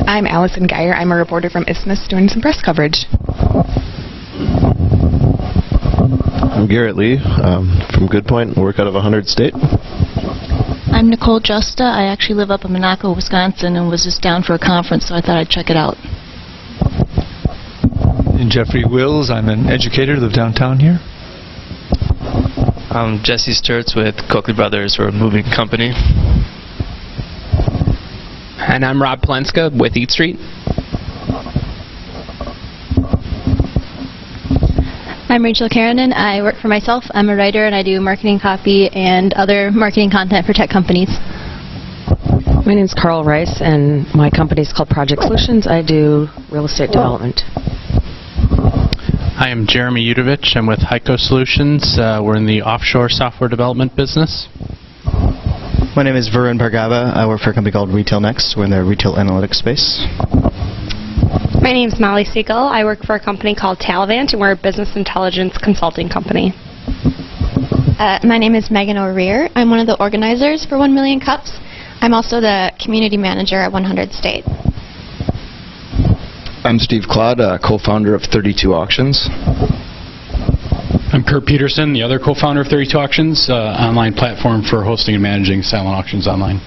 I'm Allison Geyer. I'm a reporter from Isthmus doing some press coverage. I'm Garrett Lee from Goodpoint and work out of 100 State. I'm Nicole Justa. I actually live up in Monaco, Wisconsin, and was just down for a conference, so I thought I'd check it out. And Jeffrey Wills. I'm an educator, live downtown here. I'm Jesse Sturts with Coakley Brothers. We're a moving company. And I'm Rob Palenska with EatStreet. I'm Rachel Karanen. I work for myself. I'm a writer and I do marketing copy and other marketing content for tech companies. My name is Carl Rice and my company is called Project Solutions. I do real estate development. I am Jeremy Udovich. I'm with Heiko Solutions. We're in the offshore software development business. My name is Varun Bhargava. I work for a company called Retail Next. We're in the retail analytics space. My name is Molly Siegel. I work for a company called Talvant, and we're a business intelligence consulting company. My name is Megan O'Rear. I'm one of the organizers for 1 Million Cups. I'm also the community manager at 100 State. I'm Steve Claude, co-founder of 32 Auctions. I'm Kurt Peterson, the other co-founder of 32 Auctions, online platform for hosting and managing silent auctions online.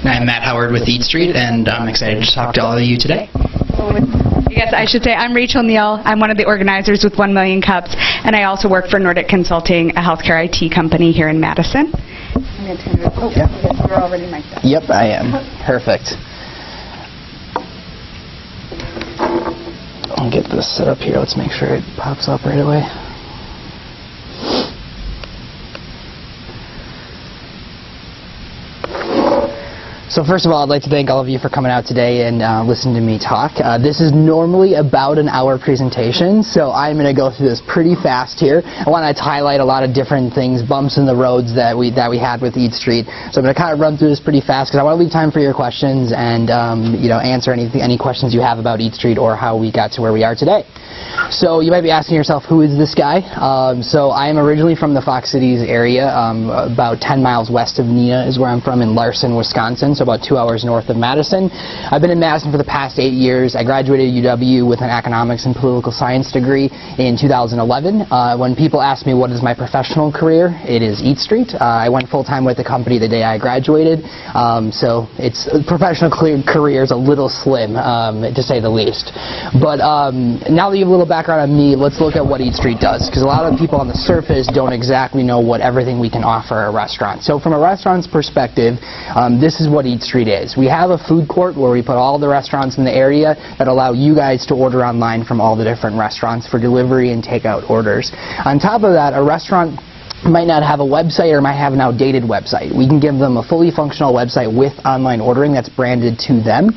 I'm Matt Howard with EatStreet, and I'm excited to talk to all of you today. I guess I should say I'm Rachel Neal. I'm one of the organizers with 1 Million Cups, and I also work for Nordic Consulting, a healthcare IT company here in Madison. I guess you're already mic'd up. Yep, I am. Perfect. I'll get this set up here. Let's make sure it pops up right away. So first of all, I'd like to thank all of you for coming out today and listening to me talk. This is normally about an hour presentation, so I'm going to go through this pretty fast here. I want to highlight a lot of different things, bumps in the roads that we had with EatStreet. So I'm going to kind of run through this pretty fast because I want to leave time for your questions and answer any questions you have about EatStreet or how we got to where we are today. So you might be asking yourself, who is this guy? So I am originally from the Fox Cities area, about 10 miles west of Neenah is where I'm from, in Larson, Wisconsin, so about 2 hours north of Madison. I've been in Madison for the past 8 years. I graduated at UW with an economics and political science degree in 2011. When people ask me what is my professional career, it is EatStreet. I went full-time with the company the day I graduated, so it's professional career is a little slim, to say the least. But now that you have a little background on me, let's look at what EatStreet does, because a lot of people on the surface don't exactly know what everything we can offer a restaurant. So from a restaurant's perspective, this is what EatStreet is. We have a food court where we put all the restaurants in the area that allow you guys to order online from all the different restaurants for delivery and takeout orders. On top of that, a restaurant might not have a website or might have an outdated website. We can give them a fully functional website with online ordering that's branded to them.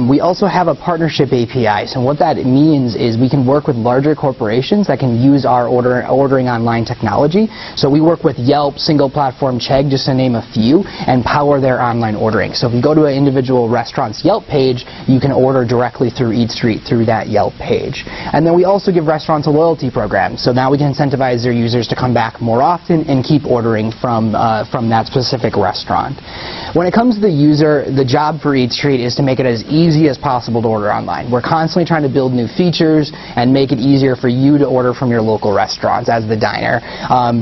We also have a partnership API. So what that means is we can work with larger corporations that can use our ordering online technology. So we work with Yelp, Single Platform, Chegg, just to name a few, and power their online ordering. So if you go to an individual restaurant's Yelp page, you can order directly through EatStreet through that Yelp page. And then we also give restaurants a loyalty program. So now we can incentivize their users to come back more often and keep ordering from that specific restaurant. When it comes to the user, the job for EatStreet is to make it as easy as possible to order online. We're constantly trying to build new features and make it easier for you to order from your local restaurants as the diner.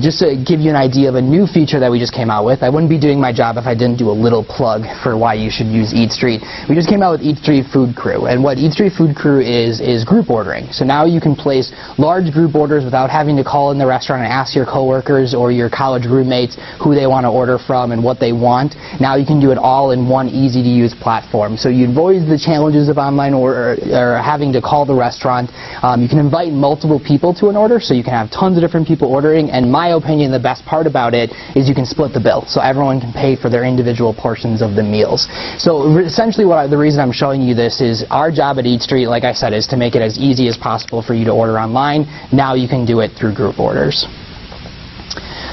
Just to give you an idea of a new feature that we just came out with, I wouldn't be doing my job if I didn't do a little plug for why you should use EatStreet. We just came out with EatStreet Food Crew, and what EatStreet Food Crew is group ordering. So now you can place large group orders without having to call in the restaurant and ask your coworkers or your college roommates who they want to order from and what they want. Now you can do it all in one easy-to-use platform. So you avoid the challenges of online order or having to call the restaurant. You can invite multiple people to an order, so you can have tons of different people ordering. And in my opinion, the best part about it is you can split the bill, so everyone can pay for their individual portions of the meals. So essentially, the reason I'm showing you this is our job at EatStreet, like I said, is to make it as easy as possible for you to order online. Now you can do it through group orders.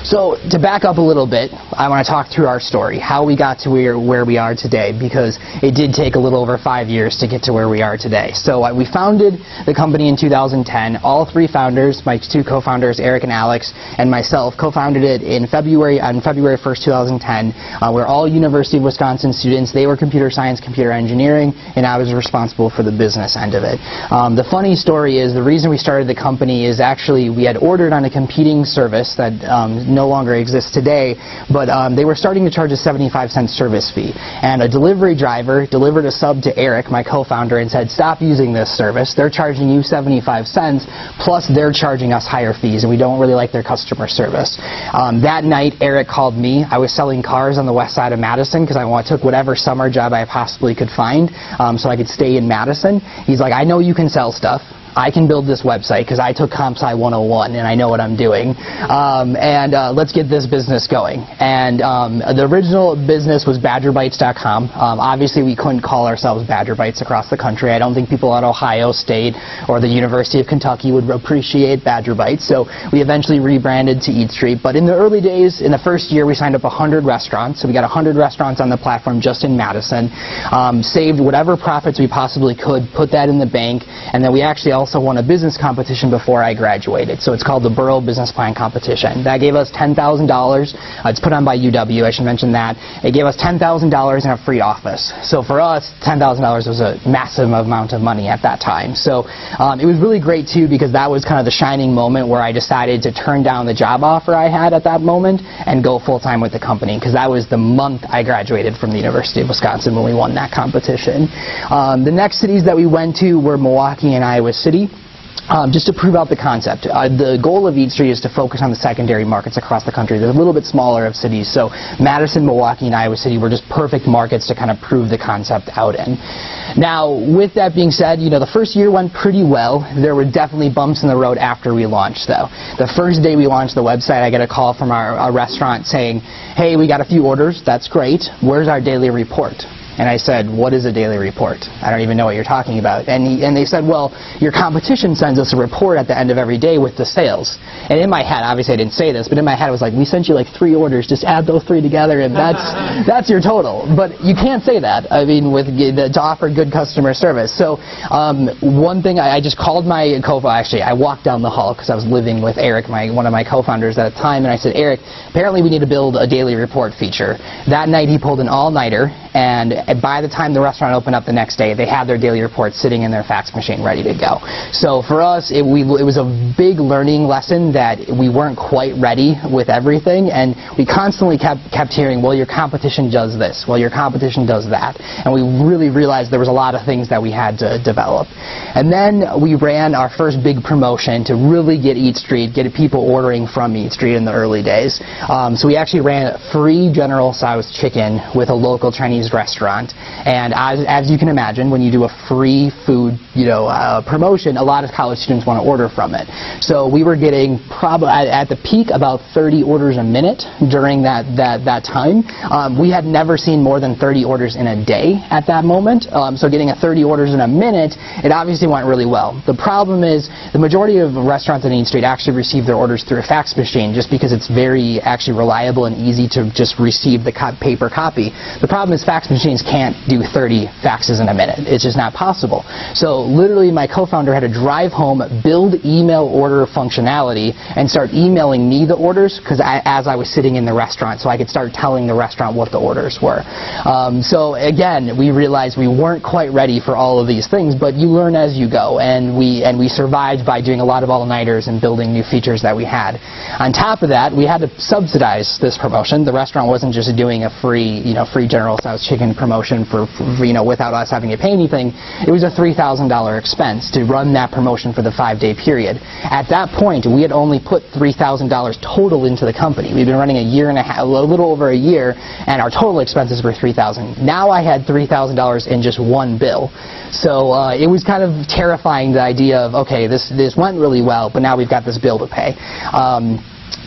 So to back up a little bit, I want to talk through our story, how we got to where we are today, because it did take a little over 5 years to get to where we are today. So we founded the company in 2010. All three founders, my two co-founders, Eric and Alex, and myself, co-founded it on February 1st, 2010. We're all University of Wisconsin students. They were computer science, computer engineering, and I was responsible for the business end of it. The funny story is the reason we started the company is actually we had ordered on a competing service that no longer exists today, but they were starting to charge a 75-cent service fee. And a delivery driver delivered a sub to Eric, my co-founder, and said, stop using this service. They're charging you 75 cents, plus they're charging us higher fees, and we don't really like their customer service. That night, Eric called me. I was selling cars on the west side of Madison because I took whatever summer job I possibly could find so I could stay in Madison. He's like, I know you can sell stuff. I can build this website because I took Comp Sci 101 and I know what I'm doing. Let's get this business going. And the original business was BadgerBites.com. Obviously, we couldn't call ourselves Badger Bites across the country. I don't think people at Ohio State or the University of Kentucky would appreciate Badger Bites. So we eventually rebranded to EatStreet. But in the early days, in the first year, we signed up 100 restaurants. So we got 100 restaurants on the platform just in Madison. Saved whatever profits we possibly could, put that in the bank, and then we actually also won a business competition before I graduated. So it's called the Borough Business Plan Competition. That gave us $10,000. It's put on by UW, I should mention that. It gave us $10,000 in a free office. So for us, $10,000 was a massive amount of money at that time. So it was really great too because that was kind of the shining moment where I decided to turn down the job offer I had at that moment and go full-time with the company, because that was the month I graduated from the University of Wisconsin when we won that competition. The next cities that we went to were Milwaukee and Iowa City. Just to prove out the concept. The goal of EatStreet is to focus on the secondary markets across the country. They're a little bit smaller of cities, so Madison, Milwaukee, and Iowa City were just perfect markets to kind of prove the concept out in. Now, with that being said, the first year went pretty well. There were definitely bumps in the road after we launched, though. The first day we launched the website, I get a call from our restaurant saying, hey, we got a few orders, that's great, where's our daily report? And I said, what is a daily report? I don't even know what you're talking about. And they said, well, your competition sends us a report at the end of every day with the sales. And in my head, obviously I didn't say this, but in my head I was like, we sent you like 3 orders, just add those 3 together and that's your total. But you can't say that, I mean, to offer good customer service. So one thing, I just called my co-founder, actually I walked down the hall because I was living with Eric, one of my co-founders at the time, and I said, Eric, apparently we need to build a daily report feature. That night he pulled an all-nighter, and by the time the restaurant opened up the next day, they had their daily report sitting in their fax machine ready to go. So for us, it was a big learning lesson that we weren't quite ready with everything, and we constantly kept hearing, well, your competition does this, well, your competition does that, and we really realized there was a lot of things that we had to develop. And then we ran our first big promotion to really get EatStreet, get people ordering from EatStreet in the early days. So we actually ran free General Tso's chicken with a local Chinese restaurant. And as you can imagine, when you do a free food promotion, a lot of college students want to order from it. So we were getting probably at the peak about 30 orders a minute during that time. We had never seen more than 30 orders in a day at that moment. So getting 30 orders in a minute, it obviously went really well. The problem is the majority of restaurants in EatStreet actually receive their orders through a fax machine just because it's very actually reliable and easy to just receive the paper copy. The problem is fax machines can't do 30 faxes in a minute. It's just not possible. So literally my co-founder had to drive home, build email order functionality, and start emailing me the orders as I was sitting in the restaurant so I could start telling the restaurant what the orders were. So again, we realized we weren't quite ready for all of these things, but you learn as you go, and we survived by doing a lot of all-nighters and building new features that we had. On top of that, we had to subsidize this promotion. The restaurant wasn't just doing a free General Tso's chicken promotion for without us having to pay anything. It was a $3,000 expense to run that promotion for the 5-day period. At that point, we had only put $3,000 total into the company. We'd been running a year and a half, a little over a year, and our total expenses were $3,000. Now I had $3,000 in just one bill. So it was kind of terrifying, the idea of, okay, this went really well, but now we've got this bill to pay.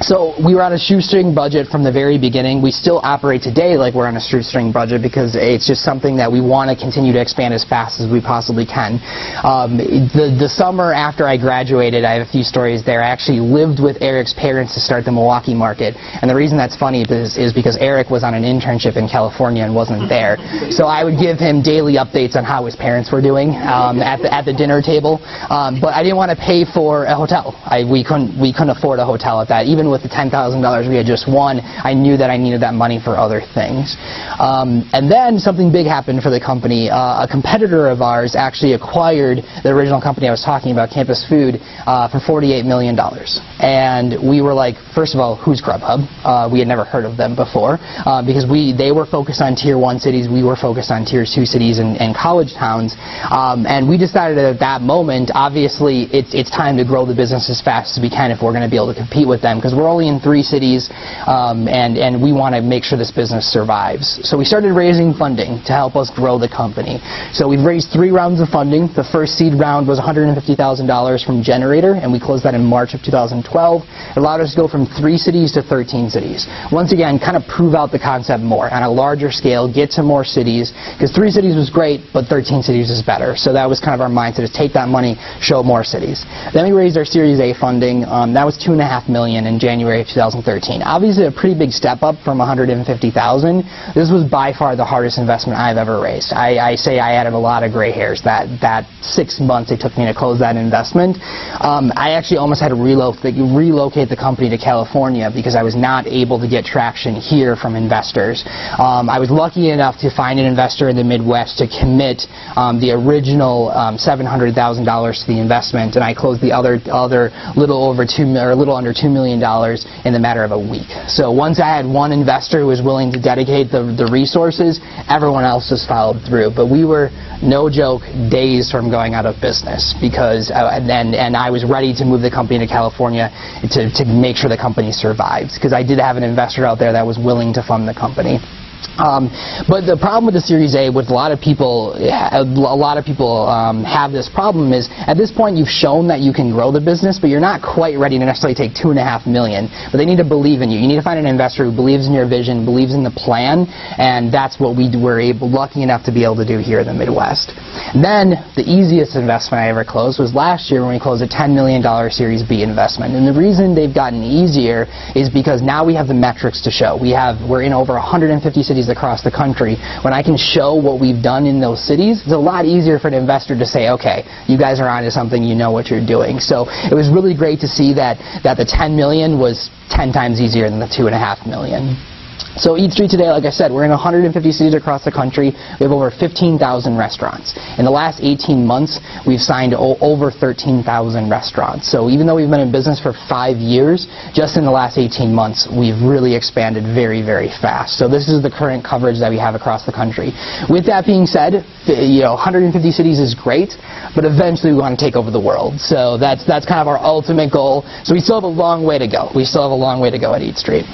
So we were on a shoestring budget from the very beginning. We still operate today like we're on a shoestring budget because it's just something that we want to continue to expand as fast as we possibly can. The summer after I graduated, I have a few stories there. I actually lived with Eric's parents to start the Milwaukee market. And the reason that's funny is because Eric was on an internship in California and wasn't there. So I would give him daily updates on how his parents were doing at the dinner table. But I didn't want to pay for a hotel. We couldn't afford a hotel at that. Even with the $10,000 we had just won, I knew that I needed that money for other things. And then something big happened for the company. A competitor of ours actually acquired the original company I was talking about, Campus Food, for $48 million. And we were like, first of all, who's Grubhub? We had never heard of them before because they were focused on Tier 1 cities, we were focused on Tier 2 cities and college towns. And we decided at that moment, obviously, it's time to grow the business as fast as we can if we're going to be able to compete with them, because we're only in 3 cities, and we want to make sure this business survives. So we started raising funding to help us grow the company. So we've raised 3 rounds of funding. The first seed round was $150,000 from Generator, and we closed that in March of 2012. It allowed us to go from 3 cities to 13 cities. Once again, kind of prove out the concept more on a larger scale, get to more cities, because 3 cities was great, but 13 cities is better. So that was kind of our mindset, is take that money, show more cities. Then we raised our Series A funding. That was $2.5 million in January of 2013. Obviously a pretty big step up from $150,000. This was by far the hardest investment I've ever raised. I say I added a lot of gray hairs that 6 months it took me to close that investment. I actually almost had to relocate the company to California because I was not able to get traction here from investors. I was lucky enough to find an investor in the Midwest to commit the original $700,000 to the investment, and I closed the other little under $2 million in the matter of a week. So once I had one investor who was willing to dedicate the resources, everyone else just followed through. But we were, no joke, days from going out of business because and I was ready to move the company to California to make sure the company survived, because I did have an investor out there that was willing to fund the company. But the problem with the Series A, with a lot of people have this problem, is at this point you've shown that you can grow the business, but you're not quite ready to necessarily take $2.5 million. But they need to believe in you. You need to find an investor who believes in your vision, believes in the plan, and that's what we were lucky enough to be able to do here in the Midwest. And then the easiest investment I ever closed was last year when we closed a $10 million Series B investment. And the reason they've gotten easier is because now we have the metrics to show. We're in over 150 cities across the country. When I can show what we've done in those cities, it's a lot easier for an investor to say, okay, you guys are onto something, you know what you're doing. So it was really great to see that the $10 million was 10 times easier than the $2.5 million. So EatStreet today, like I said, we're in 150 cities across the country. We have over 15,000 restaurants. In the last 18 months, we've signed over 13,000 restaurants. So even though we've been in business for 5 years, just in the last 18 months, we've really expanded very, very fast. So this is the current coverage that we have across the country. With that being said, 150 cities is great, but eventually we want to take over the world. So that's kind of our ultimate goal. So we still have a long way to go. We still have a long way to go at EatStreet.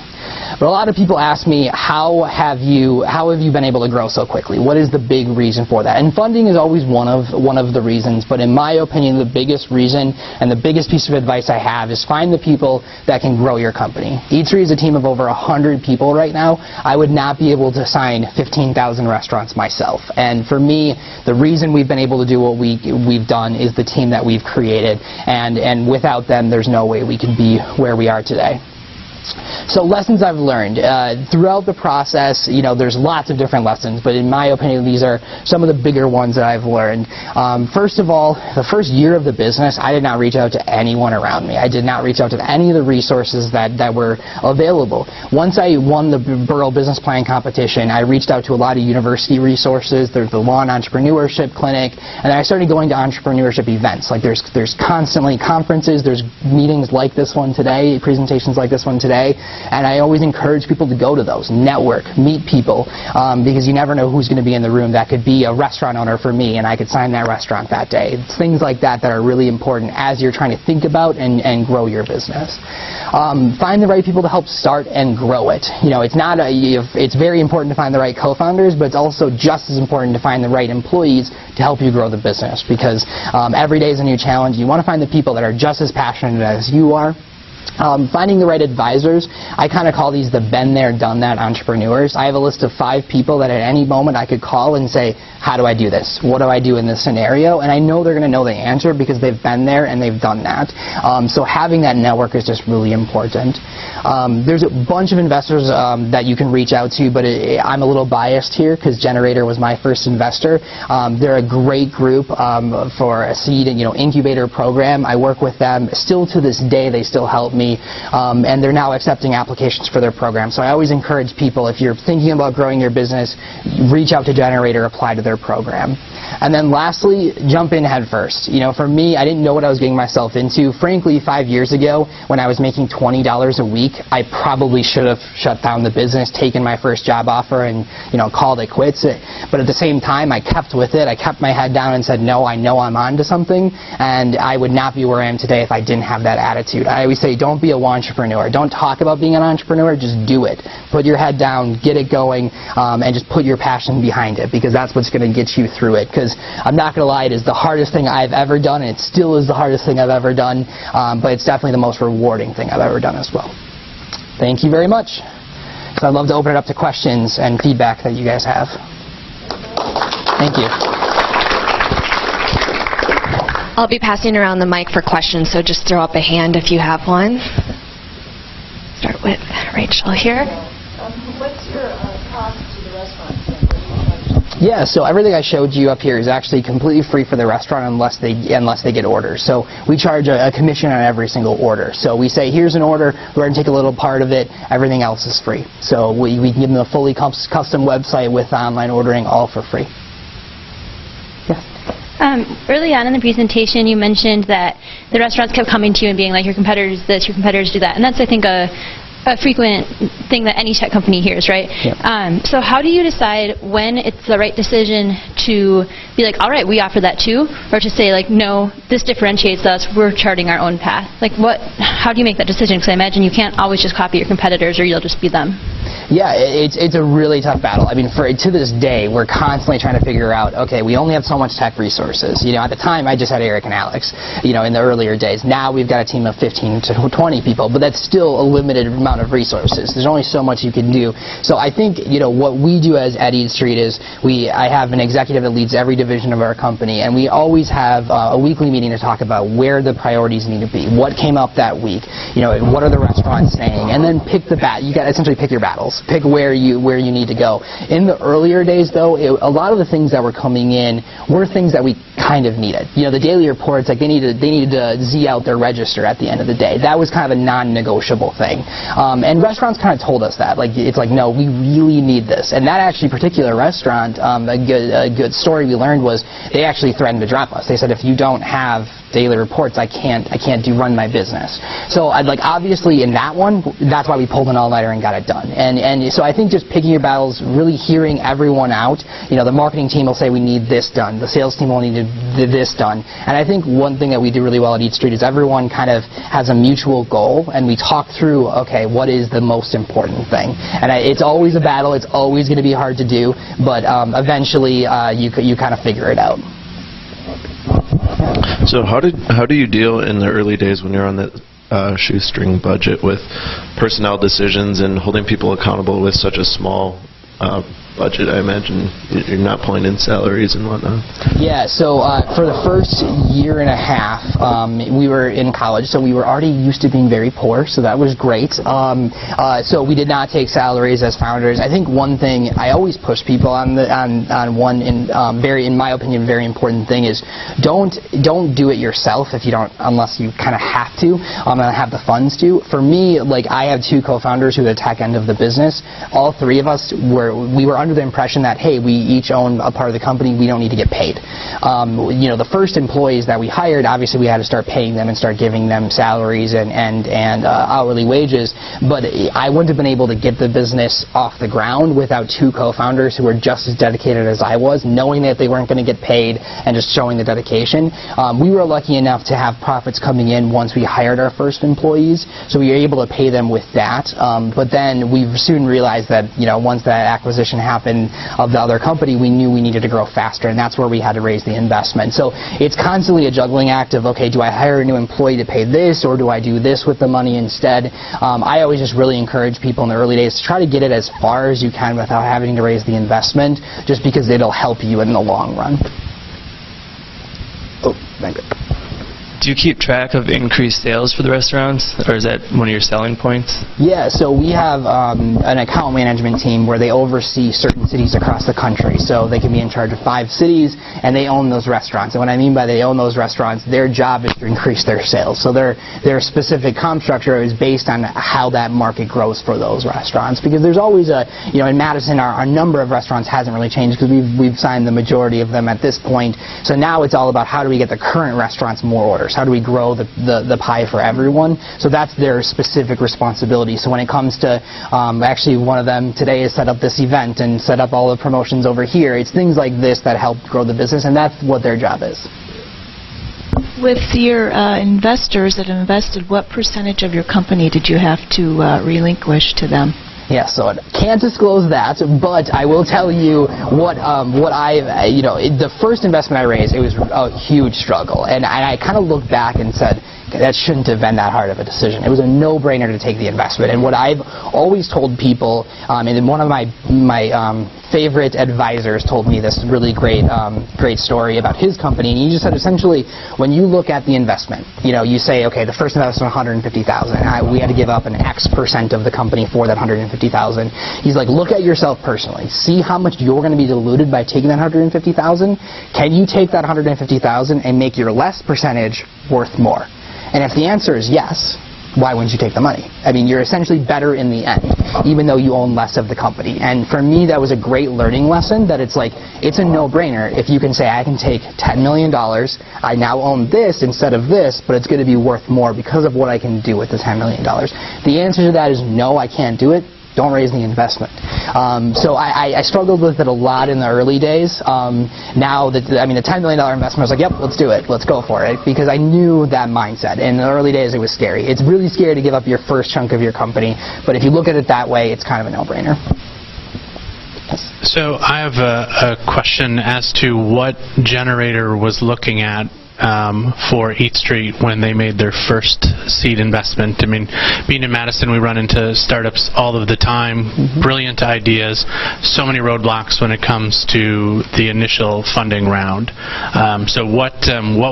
But a lot of people ask me, how have you been able to grow so quickly? What is the big reason for that? And funding is always one of the reasons, but in my opinion, the biggest reason and the biggest piece of advice I have is find the people that can grow your company. EatStreet is a team of over 100 people right now. I would not be able to sign 15,000 restaurants myself. And for me, the reason we've been able to do what we've done is the team that we've created. And without them, there's no way we could be where we are today. So lessons I've learned throughout the process, there's lots of different lessons, but in my opinion, these are some of the bigger ones that I've learned. First of all, the first year of the business, I did not reach out to anyone around me. I did not reach out to any of the resources that were available. Once I won the Borough Business Plan competition, I reached out to a lot of university resources. There's the Law and Entrepreneurship Clinic, and I started going to entrepreneurship events. Like there's constantly conferences, there's meetings like this one today, presentations like this one today. And I always encourage people to go to those, network, meet people, because you never know who's going to be in the room. That could be a restaurant owner for me, and I could sign that restaurant that day. It's things like that that are really important as you're trying to think about and grow your business. Find the right people to help start and grow it. It's very important to find the right co-founders, but it's also just as important to find the right employees to help you grow the business, because every day is a new challenge. You want to find the people that are just as passionate as you are. Finding the right advisors, I kind of call these the been there, done that entrepreneurs. I have a list of 5 people that at any moment I could call and say, how do I do this? What do I do in this scenario? And I know they're going to know the answer because they've been there and they've done that. So having that network is just really important. There's a bunch of investors that you can reach out to, but I'm a little biased here because Generator was my first investor. They're a great group for a seed and incubator program. I work with them. Still to this day, they still help me, and they're now accepting applications for their program. So I always encourage people, if you're thinking about growing your business, reach out to Generator, apply to their program. And then lastly, jump in head first. For me, I didn't know what I was getting myself into. Frankly, 5 years ago, when I was making $20 a week, I probably should have shut down the business, taken my first job offer, and called it quits. But at the same time, I kept with it. I kept my head down and said, no, I know I'm on to something, and I would not be where I am today if I didn't have that attitude. I always say, don't be a entrepreneur. Don't talk about being an entrepreneur, just do it. Put your head down, get it going, and just put your passion behind it, because that's what's going to get you through it. Because I'm not going to lie, it is the hardest thing I've ever done, and it still is the hardest thing I've ever done, but it's definitely the most rewarding thing I've ever done as well. Thank you very much. So I'd love to open it up to questions and feedback that you guys have. Thank you. I'll be passing around the mic for questions, so just throw up a hand if you have one. Start with Rachel here. What's your cost to the restaurant? Yeah, so everything I showed you up here is actually completely free for the restaurant unless they get orders. So we charge a commission on every single order. So we say, here's an order, we're going to take a little part of it, everything else is free. So we can give them a fully custom website with online ordering, all for free. Early on in the presentation, you mentioned that the restaurants kept coming to you and being like, your competitors this, your competitors do that. And that's, I think, a frequent thing that any tech company hears, right? Yep. So how do you decide when it's the right decision to be like, all right, we offer that too, or to say like, no, this differentiates us, we're charting our own path? Like, how do you make that decision? Because I imagine you can't always just copy your competitors, or you'll just be them. Yeah, it's a really tough battle. I mean, to this day, we're constantly trying to figure out, okay, we only have so much tech resources. At the time, I just had Eric and Alex, in the earlier days. Now we've got a team of 15 to 20 people, but that's still a limited amount of resources. There's only so much you can do. So I think, what we do at EatStreet is I have an executive that leads every division of our company, and we always have a weekly meeting to talk about where the priorities need to be, what came up that week, what are the restaurants saying, and then pick you got to essentially pick your battles. Pick where you need to go. In the earlier days, though, a lot of the things that were coming in were things that we kind of needed. The daily reports, like they needed to Z out their register at the end of the day. That was kind of a non-negotiable thing. And restaurants kind of told us that. It's like, no, we really need this. And that actually particular restaurant, a good story we learned was they actually threatened to drop us. They said, if you don't have daily reports, I can't run my business. So obviously in that one, that's why we pulled an all-nighter and got it done. And so I think just picking your battles, really hearing everyone out. The marketing team will say we need this done. The sales team will need this done. And I think one thing that we do really well at EatStreet is everyone kind of has a mutual goal, and we talk through, okay, what is the most important thing? And it's always a battle. It's always going to be hard to do, but eventually you kind of figure it out. So how do you deal in the early days when you're on the shoestring budget with personnel decisions and holding people accountable with such a small budget? I imagine you're not pulling in salaries and whatnot. Yeah, so for the first year and a half, we were in college, so we were already used to being very poor, so that was great. So we did not take salaries as founders. I think one thing I always push people on one in my opinion, very important thing is don't do it yourself unless you kind of have to, and have the funds to. For me, I have 2 co-founders who are the tech end of the business. All 3 of us were under the impression that, hey, we each own a part of the company, we don't need to get paid. The first employees that we hired, obviously we had to start paying them and start giving them salaries and hourly wages, but I wouldn't have been able to get the business off the ground without 2 co-founders who were just as dedicated as I was, knowing that they weren't going to get paid and just showing the dedication. We were lucky enough to have profits coming in once we hired our first employees, so we were able to pay them with that, but then we soon realized that once that acquisition happened, happen of the other company, we knew we needed to grow faster, and that's where we had to raise the investment. So it's constantly a juggling act of, okay, do I hire a new employee to pay this, or do I do this with the money instead? I always just really encourage people in the early days to try to get it as far as you can without having to raise the investment, just because it'll help you in the long run. Oh, thank you. Do you keep track of increased sales for the restaurants, or is that one of your selling points? Yeah, so we have an account management team where they oversee certain cities across the country. So they can be in charge of 5 cities, and they own those restaurants. And what I mean by they own those restaurants, their job is to increase their sales. So their specific comp structure is based on how that market grows for those restaurants. Because there's always in Madison, our number of restaurants hasn't really changed because we've signed the majority of them at this point. So now it's all about how do we get the current restaurants more orders? How do we grow the pie for everyone? So that's their specific responsibility. So when it comes to, actually one of them today has set up this event and set up all the promotions over here. It's things like this that help grow the business, and that's what their job is. With your investors that invested, what percentage of your company did you have to relinquish to them? Yeah, so I can't disclose that, but I will tell you what the first investment I raised, it was a huge struggle, and I kind of looked back and said, that shouldn't have been that hard of a decision. It was a no-brainer to take the investment. And what I've always told people, and one of my favorite advisors told me this really great story about his company, and he just said essentially, when you look at the investment, you say, okay, the first investment was $150,000. We had to give up an X% of the company for that $150,000. He's like, look at yourself personally. See how much you're going to be diluted by taking that $150,000. Can you take that $150,000 and make your less percentage worth more? And if the answer is yes, why wouldn't you take the money? I mean, you're essentially better in the end, even though you own less of the company. And for me, that was a great learning lesson, that it's like, it's a no-brainer if you can say, I can take $10 million, I now own this instead of this, but it's going to be worth more because of what I can do with the $10 million. The answer to that is no, I can't do it. Don't raise the investment. So I struggled with it a lot in the early days. Now that the $10 million investment, I was like, yep, let's do it. Let's go for it. Because I knew that mindset. In the early days, it was scary. It's really scary to give up your first chunk of your company. But if you look at it that way, it's kind of a no-brainer. Yes. So I have a question as to what Generator was looking at for EatStreet when they made their first seed investment. I mean, being in Madison, we run into startups all of the time, brilliant ideas, so many roadblocks when it comes to the initial funding round. So what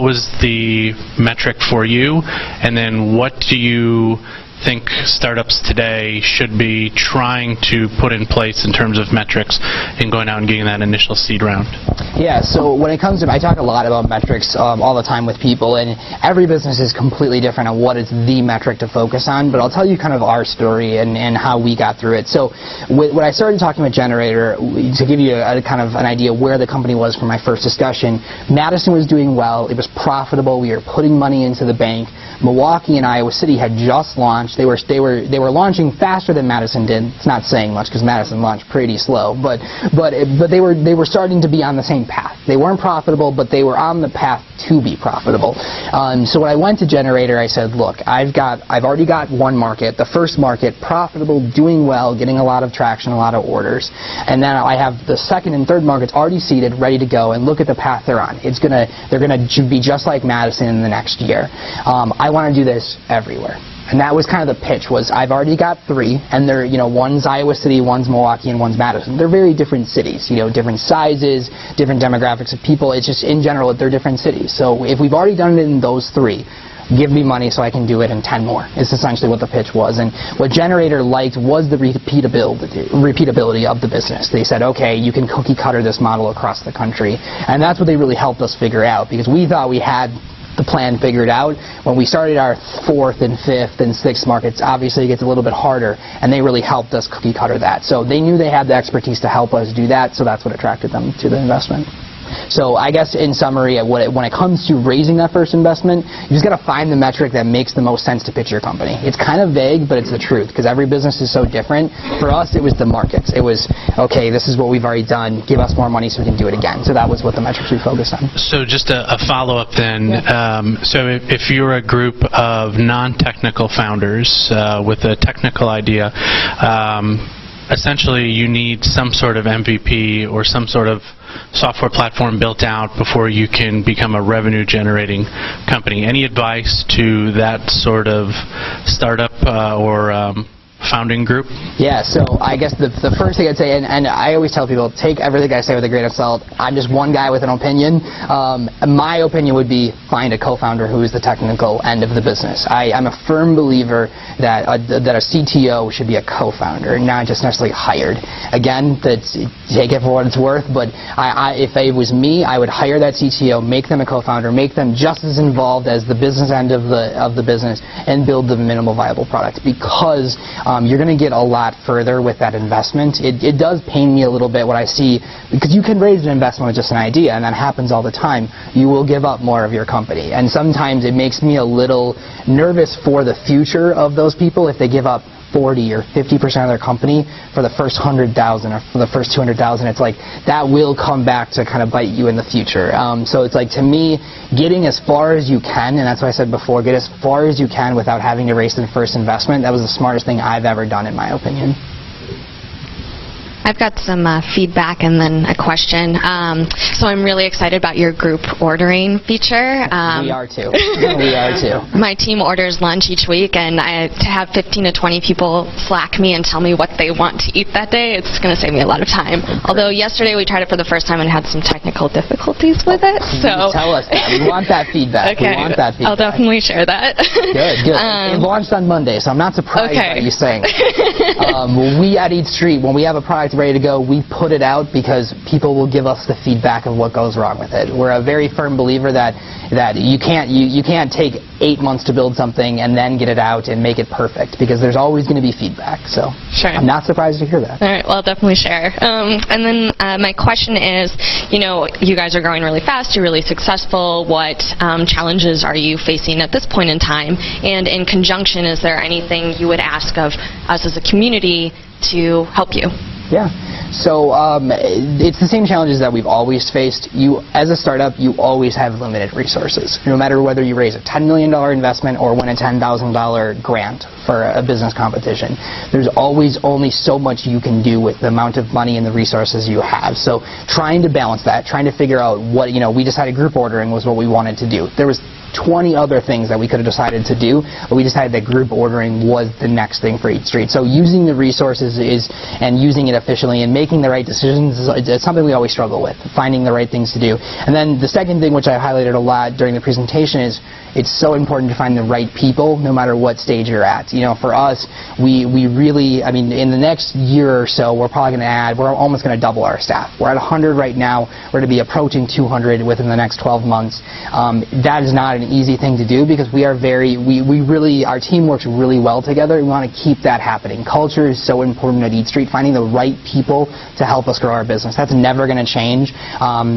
was the metric for you, and then what do you think startups today should be trying to put in place in terms of metrics in going out and getting that initial seed round? Yeah, so when it comes to, I talk a lot about metrics all the time with people, and every business is completely different on what is the metric to focus on, but I'll tell you kind of our story and how we got through it. So when I started talking with Generator, to give you a kind of an idea where the company was for my first discussion, Madison was doing well, it was profitable, we were putting money into the bank. Milwaukee and Iowa City had just launched. They were launching faster than Madison did. It's not saying much because Madison launched pretty slow, but they were starting to be on the same path. They weren't profitable, but they were on the path to be profitable. So when I went to Generator, I said, look, I've already got one market, the first market, profitable, doing well, getting a lot of traction, a lot of orders, and then I have the second and third markets already seeded, ready to go, and look at the path they're on. They're gonna be just like Madison in the next year. I want to do this everywhere. And that was kind of the pitch, was I've already got 3, and they're, one's Iowa City, one's Milwaukee, and one's Madison. They're very different cities, different sizes, different demographics of people. It's just, in general, they're different cities. So if we've already done it in those 3, give me money so I can do it in 10 more. It's essentially what the pitch was. And what Generator liked was the repeatability of the business. They said, okay, you can cookie cutter this model across the country. And that's what they really helped us figure out, because we thought we had the plan figured out. When we started our 4th and 5th and 6th markets, obviously it gets a little bit harder, and they really helped us cookie cutter that. So they knew they had the expertise to help us do that, so that's what attracted them to the investment. So I guess in summary, when it comes to raising that first investment, you just got to find the metric that makes the most sense to pitch your company. It's kind of vague, but it's the truth, because every business is so different. For us, it was the markets. It was, okay, this is what we've already done, give us more money so we can do it again. So that was what the metrics we focused on. So just a follow-up then. Yeah. So if you're a group of non-technical founders with a technical idea, essentially you need some sort of MVP or some sort of software platform built out before you can become a revenue generating company. Any advice to that sort of startup or founding group? Yeah, so I guess the first thing I'd say, and I always tell people, take everything I say with a grain of salt. I'm just one guy with an opinion. My opinion would be find a co-founder who is the technical end of the business. I'm a firm believer that a CTO should be a co-founder, not just necessarily hired. Again, take it for what it's worth, but if it was me, I would hire that CTO, make them a co-founder, make them just as involved as the business end of the business, and build the minimal viable product, because you're going to get a lot further with that investment. It does pain me a little bit what I see, because you can raise an investment with just an idea, and that happens all the time. You will give up more of your company, and sometimes it makes me a little nervous for the future of those people if they give up 40 or 50% of their company for the first 100,000 or for the first 200,000. It's like that will come back to kind of bite you in the future. So it's like, to me, getting as far as you can, and that's what I said before, get as far as you can without having to raise the first investment. That was the smartest thing I've ever done, in my opinion. I've got some feedback and then a question. So I'm really excited about your group ordering feature. We are too. We are too. My team orders lunch each week, and to have 15 to 20 people Slack me and tell me what they want to eat that day, it's going to save me a lot of time. Although yesterday we tried it for the first time and had some technical difficulties with it. So tell us that. We want that feedback. Okay. We want that feedback. I'll definitely share that. Good, good. It launched on Monday, so I'm not surprised by you saying it. We at EatStreet, when we have a product ready to go, we put it out because people will give us the feedback of what goes wrong with it. We're a very firm believer that you can't take 8 months to build something and then get it out and make it perfect, because there's always going to be feedback. So sure. I'm not surprised to hear that. All right, well, I'll definitely share. And then my question is, you guys are growing really fast, you're really successful. What challenges are you facing at this point in time? And in conjunction, is there anything you would ask of us as a community to help you? Yeah. So it's the same challenges that we've always faced. As a startup, you always have limited resources. No matter whether you raise a $10 million investment or win a $10,000 grant for a business competition, there's always only so much you can do with the amount of money and the resources you have. So trying to balance that, trying to figure out what, we decided group ordering was what we wanted to do. There was 20 other things that we could have decided to do, but we decided that group ordering was the next thing for EatStreet. So using the resources and using it efficiently and making the right decisions is something we always struggle with, finding the right things to do. And then the second thing, which I highlighted a lot during the presentation, is it's so important to find the right people no matter what stage you're at. For us, we really, in the next year or so, we're almost going to double our staff. We're at 100 right now. We're going to be approaching 200 within the next 12 months. That is not an easy thing to do, because our team works really well together. We want to keep that happening. Culture is so important at EatStreet. Finding the right people to help us grow our business, that's never going to change.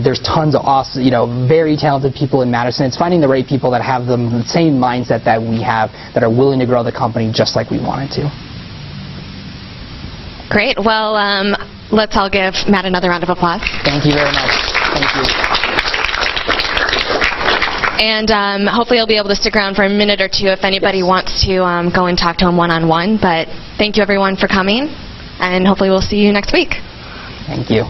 There's tons of awesome, very talented people in Madison. It's finding the right people that have the same mindset that we have, that are willing to grow the company just like we want it to. Great. Well, let's all give Matt another round of applause. Thank you very much. Thank you. And hopefully you'll be able to stick around for a minute or two if anybody wants to go and talk to him one-on-one. But thank you, everyone, for coming, and hopefully we'll see you next week. Thank you.